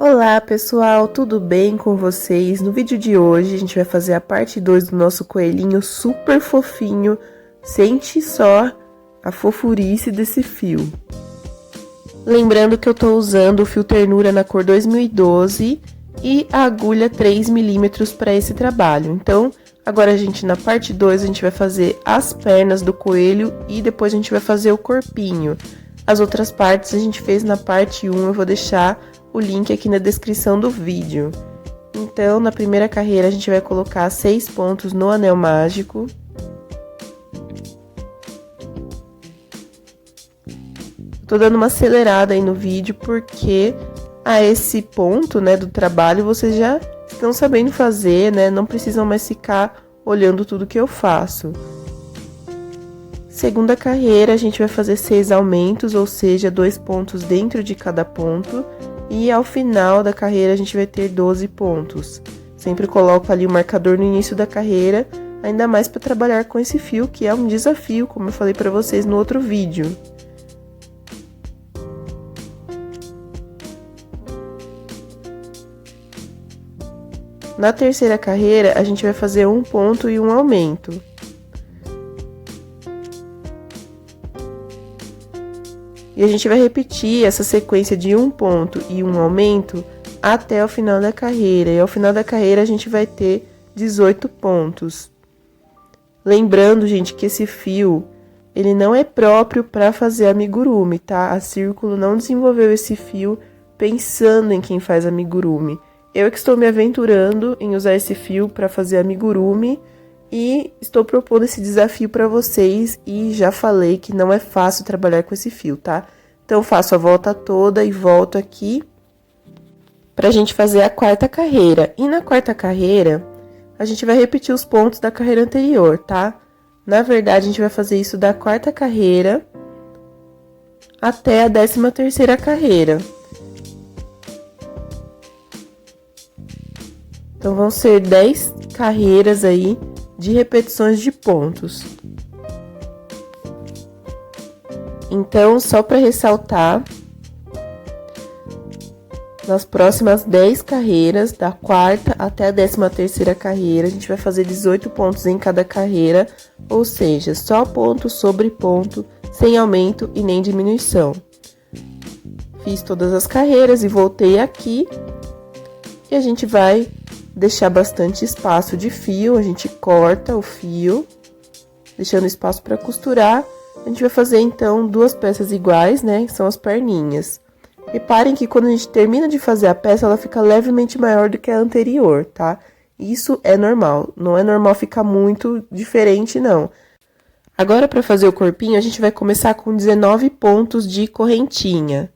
Olá pessoal, tudo bem com vocês? No vídeo de hoje a gente vai fazer a parte 2 do nosso coelhinho super fofinho. Sente só a fofurice desse fio. Lembrando que eu tô usando o fio ternura na cor 2012 e a agulha 3mm para esse trabalho. Então, agora na parte 2 a gente vai fazer as pernas do coelho e depois a gente vai fazer o corpinho. As outras partes a gente fez na parte 1, eu vou deixar o link aqui na descrição do vídeo. Então, na primeira carreira, a gente vai colocar 6 pontos no anel mágico. Tô dando uma acelerada aí no vídeo, porque a esse ponto, né, do trabalho, vocês já estão sabendo fazer, né? Não precisam mais ficar olhando tudo que eu faço. Segunda carreira, a gente vai fazer 6 aumentos, ou seja, 2 pontos dentro de cada ponto. E ao final da carreira a gente vai ter 12 pontos. Sempre coloco ali o marcador no início da carreira, ainda mais para trabalhar com esse fio, que é um desafio, como eu falei para vocês no outro vídeo. Na terceira carreira, a gente vai fazer um ponto e um aumento. E a gente vai repetir essa sequência de um ponto e um aumento até o final da carreira. E ao final da carreira a gente vai ter 18 pontos. Lembrando, gente, que esse fio, ele não é próprio para fazer amigurumi, tá? A Círculo não desenvolveu esse fio pensando em quem faz amigurumi. Eu é que estou me aventurando em usar esse fio para fazer amigurumi e estou propondo esse desafio para vocês e já falei que não é fácil trabalhar com esse fio, tá? Então, faço a volta toda e volto aqui pra gente fazer a quarta carreira. E na quarta carreira, a gente vai repetir os pontos da carreira anterior, tá? Na verdade, a gente vai fazer isso da quarta carreira até a 13ª carreira. Então, vão ser 10 carreiras aí de repetições de pontos. Então, só para ressaltar, nas próximas 10 carreiras, da quarta até a 13ª carreira, a gente vai fazer 18 pontos em cada carreira, ou seja, só ponto sobre ponto, sem aumento e nem diminuição. Fiz todas as carreiras e voltei aqui, e a gente vai deixar bastante espaço de fio, a gente corta o fio, deixando espaço para costurar. A gente vai fazer, então, duas peças iguais, né, que são as perninhas. Reparem que quando a gente termina de fazer a peça, ela fica levemente maior do que a anterior, tá? Isso é normal, não é normal ficar muito diferente, não. Agora, para fazer o corpinho, a gente vai começar com 19 pontos de correntinha.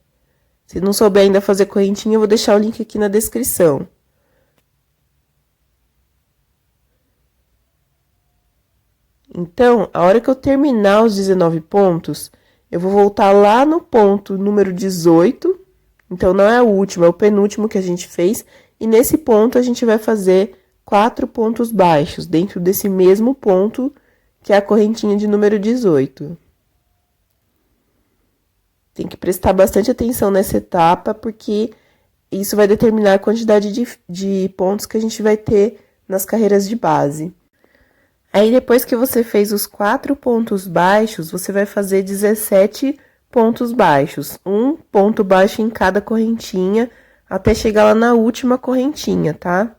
Se não souber ainda fazer correntinha, eu vou deixar o link aqui na descrição. Então, a hora que eu terminar os 19 pontos, eu vou voltar lá no ponto número 18. Então, não é o último, é o penúltimo que a gente fez. E nesse ponto, a gente vai fazer 4 pontos baixos, dentro desse mesmo ponto, que é a correntinha de número 18. Tem que prestar bastante atenção nessa etapa, porque isso vai determinar a quantidade de pontos que a gente vai ter nas carreiras de base. Aí, depois que você fez os 4 pontos baixos, você vai fazer 17 pontos baixos. Um ponto baixo em cada correntinha, até chegar lá na última correntinha, tá?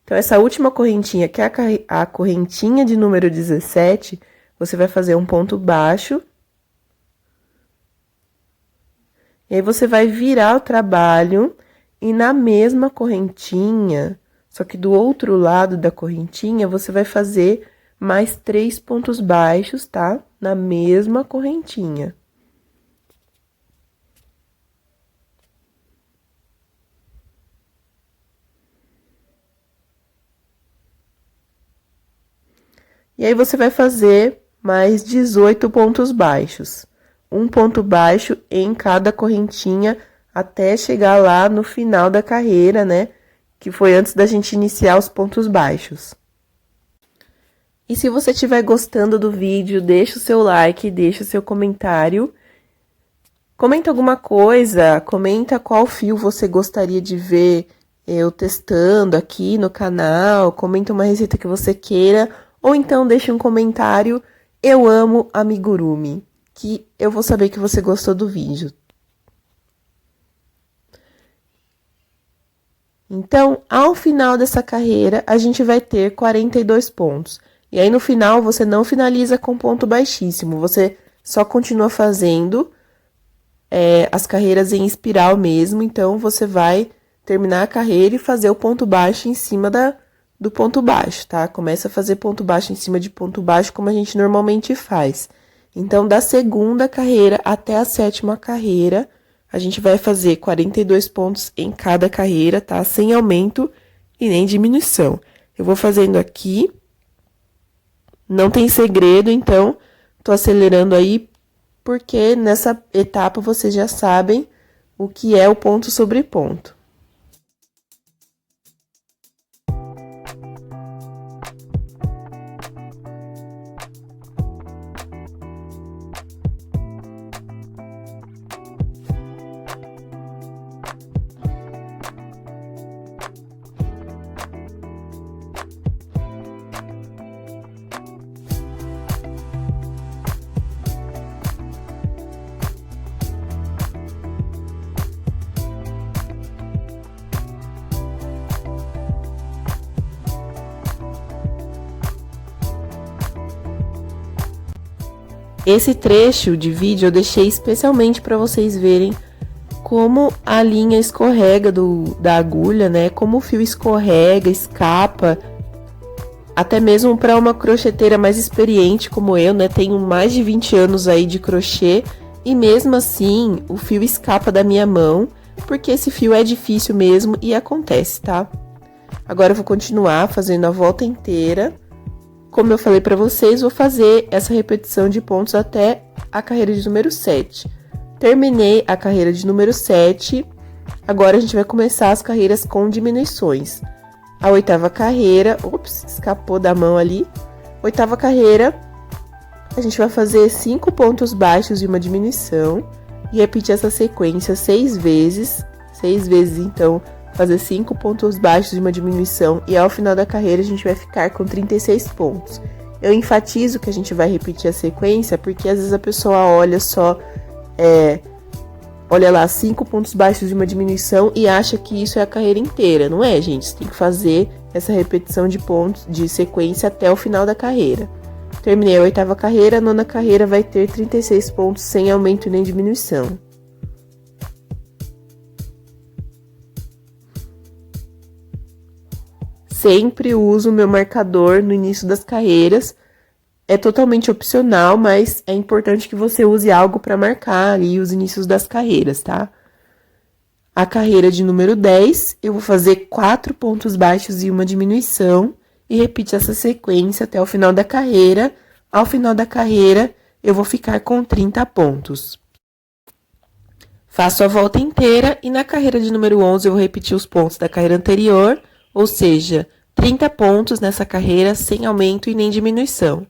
Então, essa última correntinha, que é a correntinha de número 17, você vai fazer um ponto baixo. E aí, você vai virar o trabalho e na mesma correntinha... Só que do outro lado da correntinha, você vai fazer mais 3 pontos baixos, tá? Na mesma correntinha. E aí, você vai fazer mais 18 pontos baixos. Um ponto baixo em cada correntinha, até chegar lá no final da carreira, né? Que foi antes da gente iniciar os pontos baixos. E se você estiver gostando do vídeo, deixa o seu like, deixa o seu comentário. Comenta alguma coisa, comenta qual fio você gostaria de ver eu testando aqui no canal, comenta uma receita que você queira, ou então deixe um comentário, eu amo amigurumi, que eu vou saber que você gostou do vídeo. Então, ao final dessa carreira, a gente vai ter 42 pontos. E aí, no final, você não finaliza com ponto baixíssimo, você só continua fazendo as carreiras em espiral mesmo, então você vai terminar a carreira e fazer o ponto baixo em cima do ponto baixo, tá? Começa a fazer ponto baixo em cima de ponto baixo, como a gente normalmente faz. Então, da segunda carreira até a sétima carreira, a gente vai fazer 42 pontos em cada carreira, tá? Sem aumento e nem diminuição. Eu vou fazendo aqui, não tem segredo, então, tô acelerando aí, porque nessa etapa vocês já sabem o que é o ponto sobre ponto. Esse trecho de vídeo eu deixei especialmente para vocês verem como a linha escorrega da agulha, né? Como o fio escorrega, escapa. Até mesmo para uma crocheteira mais experiente como eu, né? Tenho mais de 20 anos aí de crochê e mesmo assim o fio escapa da minha mão, porque esse fio é difícil mesmo e acontece, tá? Agora eu vou continuar fazendo a volta inteira. Como eu falei para vocês, vou fazer essa repetição de pontos até a carreira de número 7. Terminei a carreira de número 7, agora a gente vai começar as carreiras com diminuições. A oitava carreira, ops, escapou da mão ali. Oitava carreira, a gente vai fazer 5 pontos baixos e uma diminuição e repetir essa sequência 6 vezes. 6 vezes, então, fazer 5 pontos baixos e uma diminuição e ao final da carreira a gente vai ficar com 36 pontos. Eu enfatizo que a gente vai repetir a sequência porque às vezes a pessoa olha só, olha lá, 5 pontos baixos e uma diminuição e acha que isso é a carreira inteira. Não é, gente? Você tem que fazer essa repetição de pontos, de sequência até o final da carreira. Terminei a oitava carreira, a nona carreira vai ter 36 pontos sem aumento nem diminuição. Sempre uso o meu marcador no início das carreiras. É totalmente opcional, mas é importante que você use algo para marcar ali os inícios das carreiras, tá? A carreira de número 10, eu vou fazer 4 pontos baixos e uma diminuição e repetir essa sequência até o final da carreira. Ao final da carreira, eu vou ficar com 30 pontos. Faço a volta inteira e na carreira de número 11 eu vou repetir os pontos da carreira anterior, ou seja, 30 pontos nessa carreira sem aumento e nem diminuição.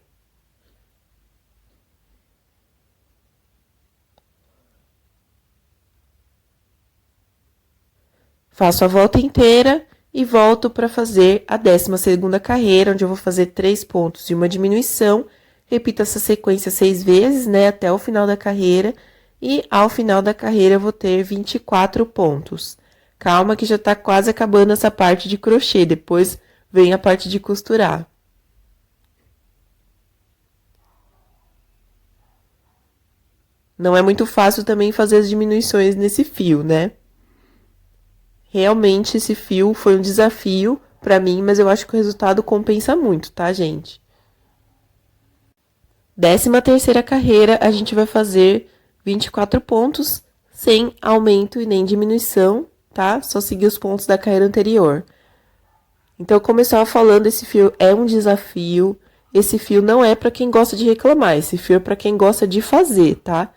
Faço a volta inteira e volto para fazer a 12ª carreira, onde eu vou fazer 3 pontos e uma diminuição. Repito essa sequência 6 vezes, né, até o final da carreira. E ao final da carreira eu vou ter 24 pontos. Calma que já tá quase acabando essa parte de crochê, depois vem a parte de costurar. Não é muito fácil também fazer as diminuições nesse fio, né? Realmente esse fio foi um desafio pra mim, mas eu acho que o resultado compensa muito, tá, gente? 13ª carreira, a gente vai fazer 24 pontos, sem aumento e nem diminuição, tá? Só seguir os pontos da carreira anterior. Então, como eu estava falando, esse fio é um desafio. Esse fio não é para quem gosta de reclamar, esse fio é para quem gosta de fazer, tá?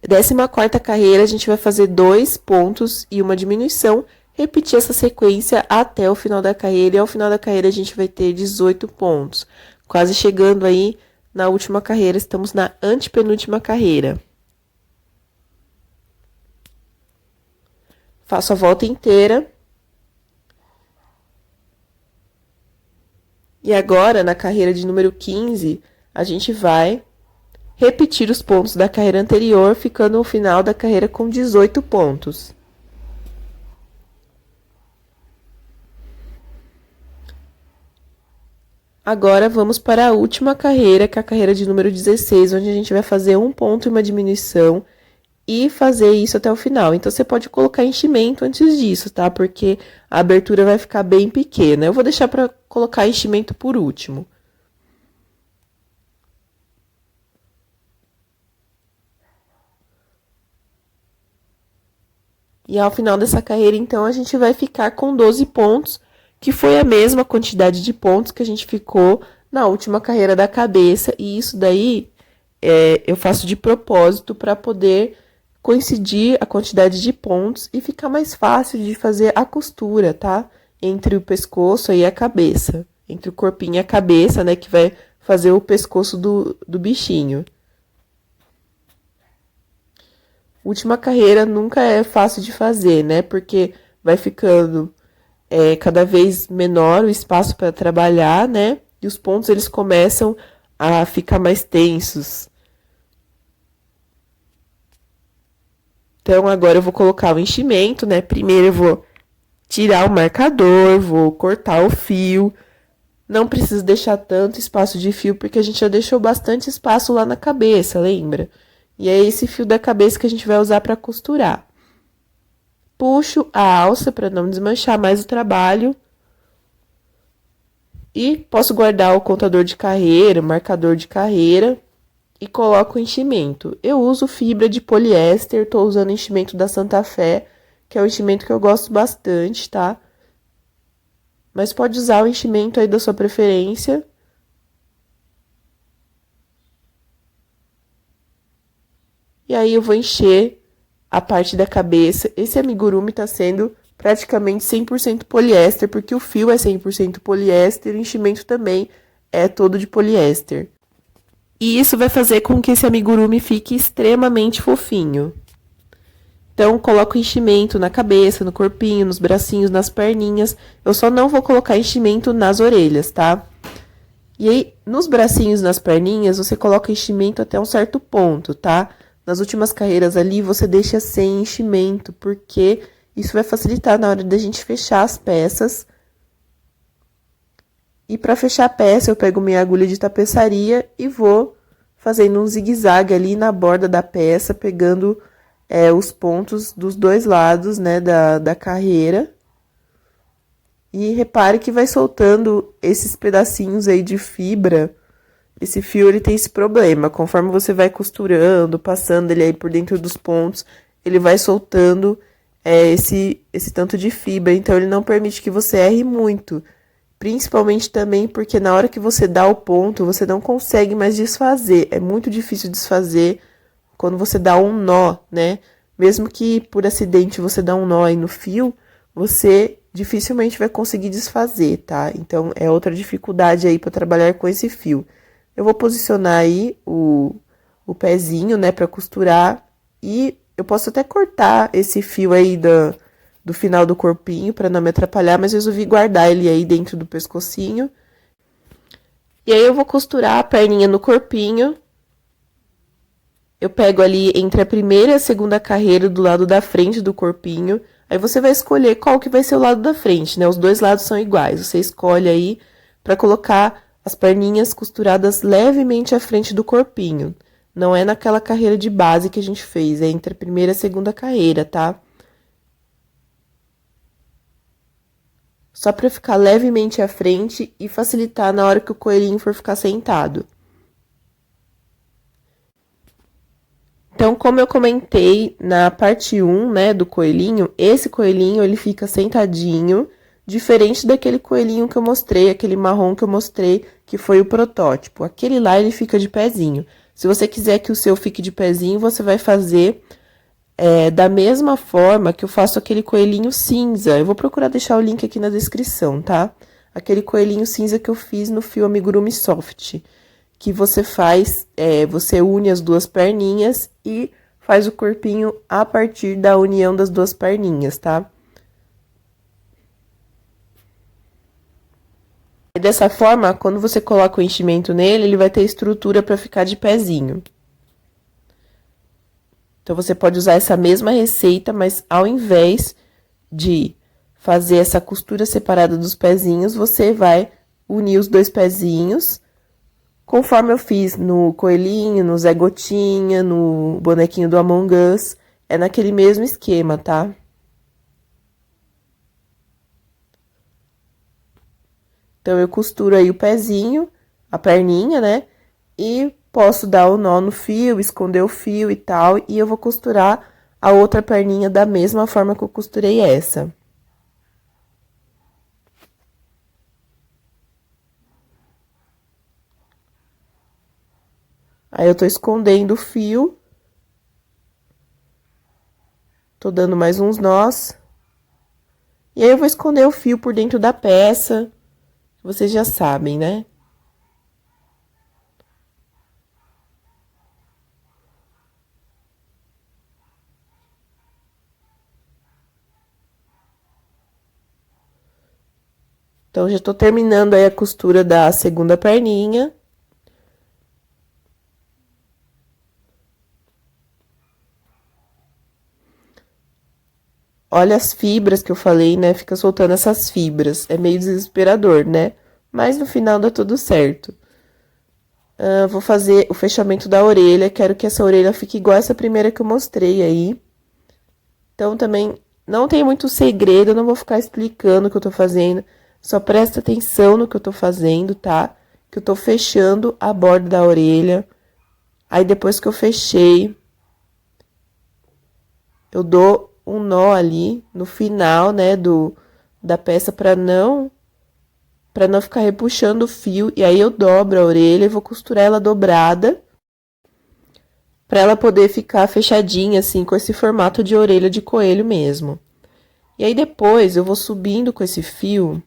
Décima quarta carreira, a gente vai fazer 2 pontos e uma diminuição, repetir essa sequência até o final da carreira, e ao final da carreira a gente vai ter 18 pontos. Quase chegando aí na última carreira, estamos na antepenúltima carreira. Faço a volta inteira. E agora, na carreira de número 15, a gente vai repetir os pontos da carreira anterior, ficando no final da carreira com 18 pontos. Agora, vamos para a última carreira, que é a carreira de número 16, onde a gente vai fazer um ponto e uma diminuição e fazer isso até o final. Então, você pode colocar enchimento antes disso, tá? Porque a abertura vai ficar bem pequena. Eu vou deixar para colocar enchimento por último. E ao final dessa carreira, então, a gente vai ficar com 12 pontos, que foi a mesma quantidade de pontos que a gente ficou na última carreira da cabeça. E isso daí eu faço de propósito para poder coincidir a quantidade de pontos e ficar mais fácil de fazer a costura, tá? Entre o pescoço e a cabeça. Entre o corpinho e a cabeça, né? Que vai fazer o pescoço do bichinho. Última carreira nunca é fácil de fazer, né? Porque vai ficando cada vez menor o espaço para trabalhar, né? E os pontos eles começam a ficar mais tensos. Então, agora eu vou colocar o enchimento, né? Primeiro eu vou tirar o marcador, vou cortar o fio. Não preciso deixar tanto espaço de fio, porque a gente já deixou bastante espaço lá na cabeça, lembra? E é esse fio da cabeça que a gente vai usar para costurar. Puxo a alça para não desmanchar mais o trabalho. E posso guardar o contador de carreira, o marcador de carreira. E coloco o enchimento. Eu uso fibra de poliéster, tô usando enchimento da Santa Fé, que é um enchimento que eu gosto bastante, tá? Mas pode usar o enchimento aí da sua preferência. E aí eu vou encher a parte da cabeça. Esse amigurumi tá sendo praticamente 100% poliéster, porque o fio é 100% poliéster, o enchimento também é todo de poliéster. E isso vai fazer com que esse amigurumi fique extremamente fofinho. Então, coloco enchimento na cabeça, no corpinho, nos bracinhos, nas perninhas. Eu só não vou colocar enchimento nas orelhas, tá? E aí, nos bracinhos, nas perninhas, você coloca enchimento até um certo ponto, tá? Nas últimas carreiras ali, você deixa sem enchimento, porque isso vai facilitar na hora da gente fechar as peças. E para fechar a peça, eu pego minha agulha de tapeçaria e vou fazendo um zigue-zague ali na borda da peça, pegando os pontos dos dois lados, né, da carreira. E repare que vai soltando esses pedacinhos aí de fibra. Esse fio, ele tem esse problema. Conforme você vai costurando, passando ele aí por dentro dos pontos, ele vai soltando esse tanto de fibra. Então, ele não permite que você erre muito. Principalmente também porque na hora que você dá o ponto, você não consegue mais desfazer. É muito difícil desfazer quando você dá um nó, né? Mesmo que por acidente você dá um nó aí no fio, você dificilmente vai conseguir desfazer, tá? Então, é outra dificuldade aí para trabalhar com esse fio. Eu vou posicionar aí o pezinho, né, para costurar. E eu posso até cortar esse fio aí do final do corpinho para não me atrapalhar, mas resolvi guardar ele aí dentro do pescocinho. E aí eu vou costurar a perninha no corpinho. Eu pego ali entre a primeira e a segunda carreira do lado da frente do corpinho. Aí você vai escolher qual que vai ser o lado da frente, né? Os dois lados são iguais. Você escolhe aí para colocar as perninhas costuradas levemente à frente do corpinho. Não é naquela carreira de base que a gente fez, é entre a primeira e a segunda carreira, tá? Só para ficar levemente à frente e facilitar na hora que o coelhinho for ficar sentado. Então, como eu comentei na parte 1, né, do coelhinho, esse coelhinho, ele fica sentadinho, diferente daquele coelhinho que eu mostrei, aquele marrom que eu mostrei, que foi o protótipo. Aquele lá, ele fica de pezinho. Se você quiser que o seu fique de pezinho, você vai fazer da mesma forma que eu faço aquele coelhinho cinza. Eu vou procurar deixar o link aqui na descrição, tá? Aquele coelhinho cinza que eu fiz no fio Amigurumi Soft. Que você faz, você une as duas perninhas e faz o corpinho a partir da união das duas perninhas, tá? E dessa forma, quando você coloca o enchimento nele, ele vai ter estrutura para ficar de pezinho. Então, você pode usar essa mesma receita, mas ao invés de fazer essa costura separada dos pezinhos, você vai unir os dois pezinhos, conforme eu fiz no coelhinho, no Zé Gotinha, no bonequinho do Among Us, é naquele mesmo esquema, tá? Então, eu costuro aí o pezinho, a perninha, né? E posso dar o nó no fio, esconder o fio e tal, e eu vou costurar a outra perninha da mesma forma que eu costurei essa. Aí, eu tô escondendo o fio. Tô dando mais uns nós. E aí, eu vou esconder o fio por dentro da peça. Vocês já sabem, né? Então, já tô terminando aí a costura da segunda perninha. Olha as fibras que eu falei, né? Fica soltando essas fibras. É meio desesperador, né? Mas no final dá tudo certo. Vou fazer o fechamento da orelha. Quero que essa orelha fique igual essa primeira que eu mostrei aí. Então, também não tem muito segredo. Eu não vou ficar explicando o que eu tô fazendo. Só presta atenção no que eu tô fazendo, tá? Que eu tô fechando a borda da orelha. Aí, depois que eu fechei, eu dou um nó ali no final, né, da peça para não ficar repuxando o fio. E aí, eu dobro a orelha e vou costurar ela dobrada, para ela poder ficar fechadinha, assim, com esse formato de orelha de coelho mesmo. E aí, depois, eu vou subindo com esse fio,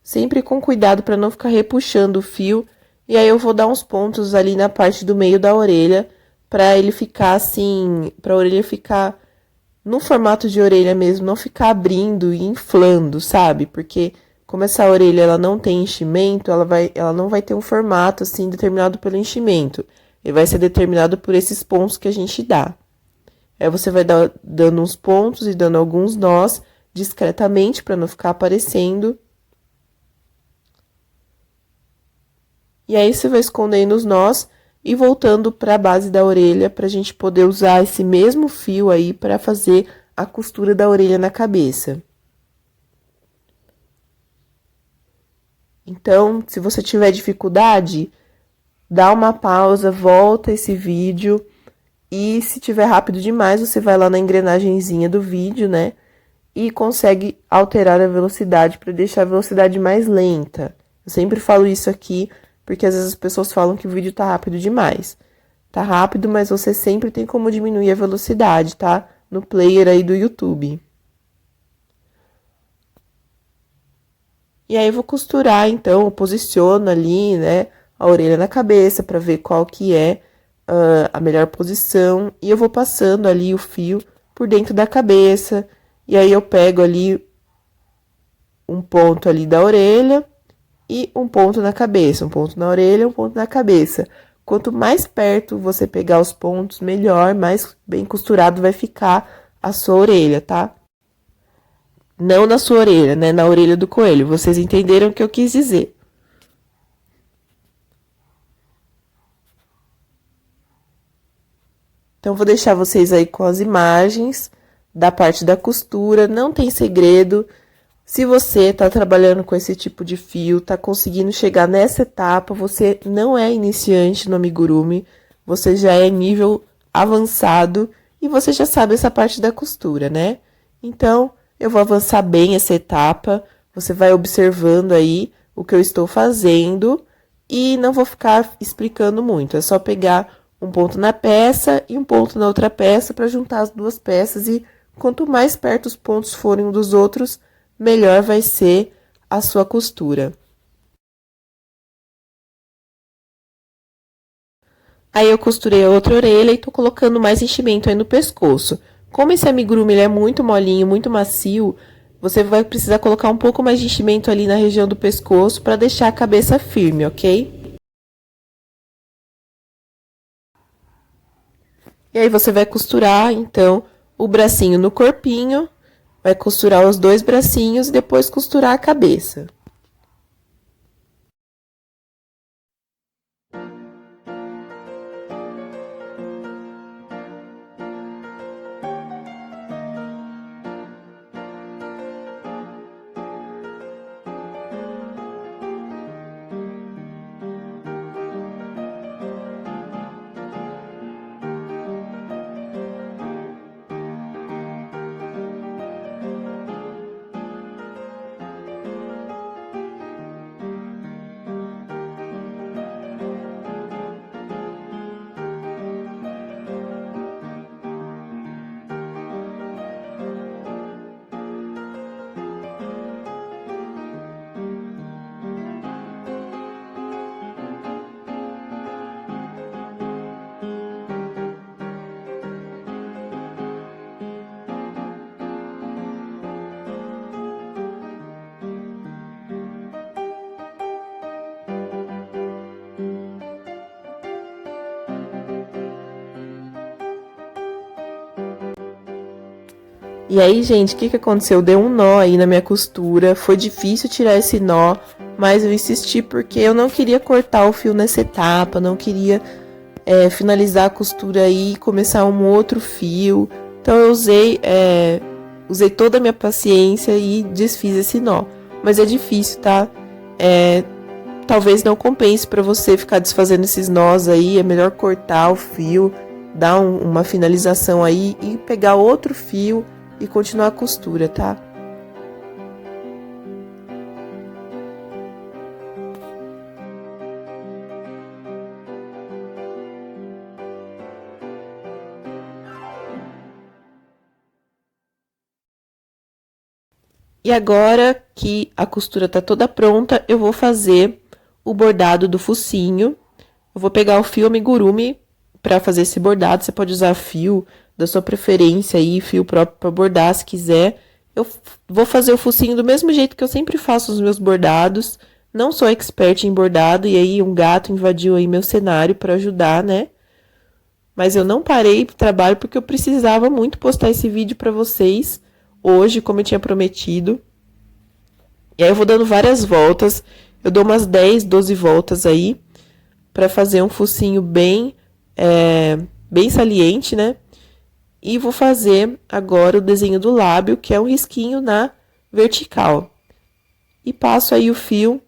sempre com cuidado para não ficar repuxando o fio. E aí, eu vou dar uns pontos ali na parte do meio da orelha, para ele ficar assim, para a orelha ficar no formato de orelha mesmo, não ficar abrindo e inflando, sabe? Porque como essa orelha ela não tem enchimento, ela não vai ter um formato assim determinado pelo enchimento. Ele vai ser determinado por esses pontos que a gente dá. Aí você vai dando uns pontos e dando alguns nós discretamente para não ficar aparecendo. E aí você vai escondendo os nós e voltando para a base da orelha para a gente poder usar esse mesmo fio aí para fazer a costura da orelha na cabeça. Então, se você tiver dificuldade, dá uma pausa, volta esse vídeo e se tiver rápido demais, você vai lá na engrenagenzinha do vídeo, né? E consegue alterar a velocidade para deixar a velocidade mais lenta. Eu sempre falo isso aqui, porque às vezes as pessoas falam que o vídeo tá rápido demais. Tá rápido, mas você sempre tem como diminuir a velocidade, tá? No player aí do YouTube. E aí, eu vou costurar, então, eu posiciono ali, né, a orelha na cabeça para ver qual que é a melhor posição. E eu vou passando ali o fio por dentro da cabeça. E aí, eu pego ali um ponto ali da orelha e um ponto na cabeça, um ponto na orelha, um ponto na cabeça. Quanto mais perto você pegar os pontos, melhor, mais bem costurado vai ficar a sua orelha, tá? Não na sua orelha, né? Na orelha do coelho. Vocês entenderam o que eu quis dizer. Então, vou deixar vocês aí com as imagens da parte da costura. Não tem segredo. Se você tá trabalhando com esse tipo de fio, tá conseguindo chegar nessa etapa, você não é iniciante no amigurumi, você já é nível avançado e você já sabe essa parte da costura, né? Então, eu vou avançar bem essa etapa, você vai observando aí o que eu estou fazendo e não vou ficar explicando muito, é só pegar um ponto na peça e um ponto na outra peça para juntar as duas peças, e quanto mais perto os pontos forem um dos outros, melhor vai ser a sua costura. Aí eu costurei a outra orelha e tô colocando mais enchimento aí no pescoço. Como esse amigurumi ele é muito molinho, muito macio, você vai precisar colocar um pouco mais de enchimento ali na região do pescoço para deixar a cabeça firme, ok? E aí você vai costurar, então, o bracinho no corpinho, vai costurar os dois bracinhos e depois costurar a cabeça. E aí, gente, o que aconteceu? Deu um nó aí na minha costura, foi difícil tirar esse nó, mas eu insisti porque eu não queria cortar o fio nessa etapa, não queria finalizar a costura aí e começar um outro fio. Então eu usei toda a minha paciência e desfiz esse nó. Mas é difícil, tá? Talvez não compense para você ficar desfazendo esses nós aí, é melhor cortar o fio, dar uma finalização aí e pegar outro fio e continuar a costura, tá? E agora que a costura tá toda pronta, eu vou fazer o bordado do focinho. Eu vou pegar o fio amigurumi para fazer esse bordado. Você pode usar fio da sua preferência aí, fio próprio para bordar, se quiser. Eu vou fazer o focinho do mesmo jeito que eu sempre faço os meus bordados. Não sou expert em bordado, e aí um gato invadiu aí meu cenário para ajudar, né? Mas eu não parei pro trabalho porque eu precisava muito postar esse vídeo para vocês hoje, como eu tinha prometido. E aí eu vou dando várias voltas. Eu dou umas 10, 12 voltas aí para fazer um focinho bem saliente, né? E vou fazer agora o desenho do lábio, que é um risquinho na vertical. E passo aí o fio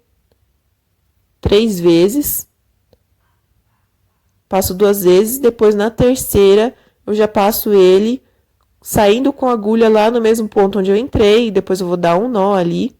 3 vezes. Passo 2 vezes, depois na terceira eu já passo ele saindo com a agulha lá no mesmo ponto onde eu entrei, depois eu vou dar um nó ali.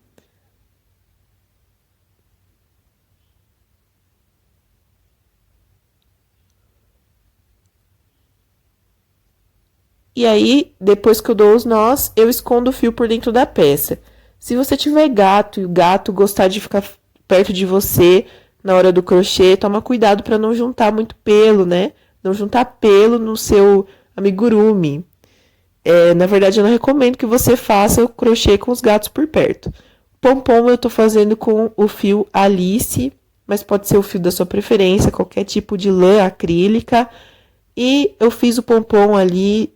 E aí, depois que eu dou os nós, eu escondo o fio por dentro da peça. Se você tiver gato e o gato gostar de ficar perto de você na hora do crochê, toma cuidado para não juntar muito pelo, né? Não juntar pelo no seu amigurumi. Na verdade, eu não recomendo que você faça o crochê com os gatos por perto. Pompom eu tô fazendo com o fio Alice, mas pode ser o fio da sua preferência, qualquer tipo de lã acrílica. E eu fiz o pompom ali,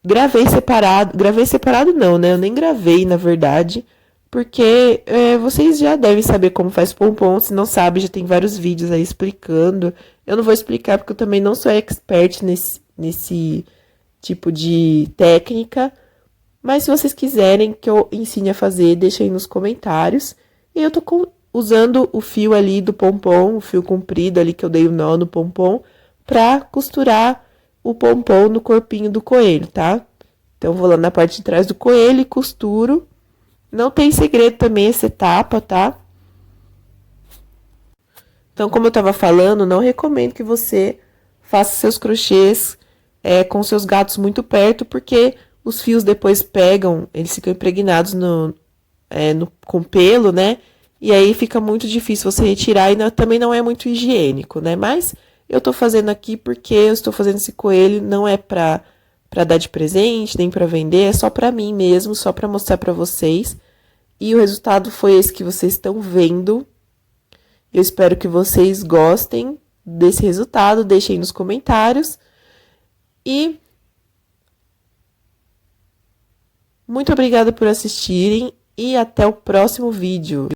gravei separado não, né? Eu nem gravei, na verdade, porque vocês já devem saber como faz pompom, se não sabe, já tem vários vídeos aí explicando. Eu não vou explicar porque eu também não sou expert nesse tipo de técnica, mas se vocês quiserem que eu ensine a fazer, deixa aí nos comentários. E eu tô usando o fio ali do pompom, o fio comprido ali que eu dei o nó no pompom, pra costurar o pompom no corpinho do coelho, tá? Então, vou lá na parte de trás do coelho e costuro. Não tem segredo também essa etapa, tá? Então, como eu estava falando, não recomendo que você faça seus crochês com seus gatos muito perto, porque os fios depois pegam, eles ficam impregnados com pelo, né? E aí fica muito difícil você retirar e também não é muito higiênico, né? Mas eu tô fazendo aqui porque eu estou fazendo esse coelho, não é pra dar de presente, nem pra vender, é só pra mim mesmo, só pra mostrar pra vocês. E o resultado foi esse que vocês estão vendo. Eu espero que vocês gostem desse resultado, deixem nos comentários. E muito obrigada por assistirem e até o próximo vídeo.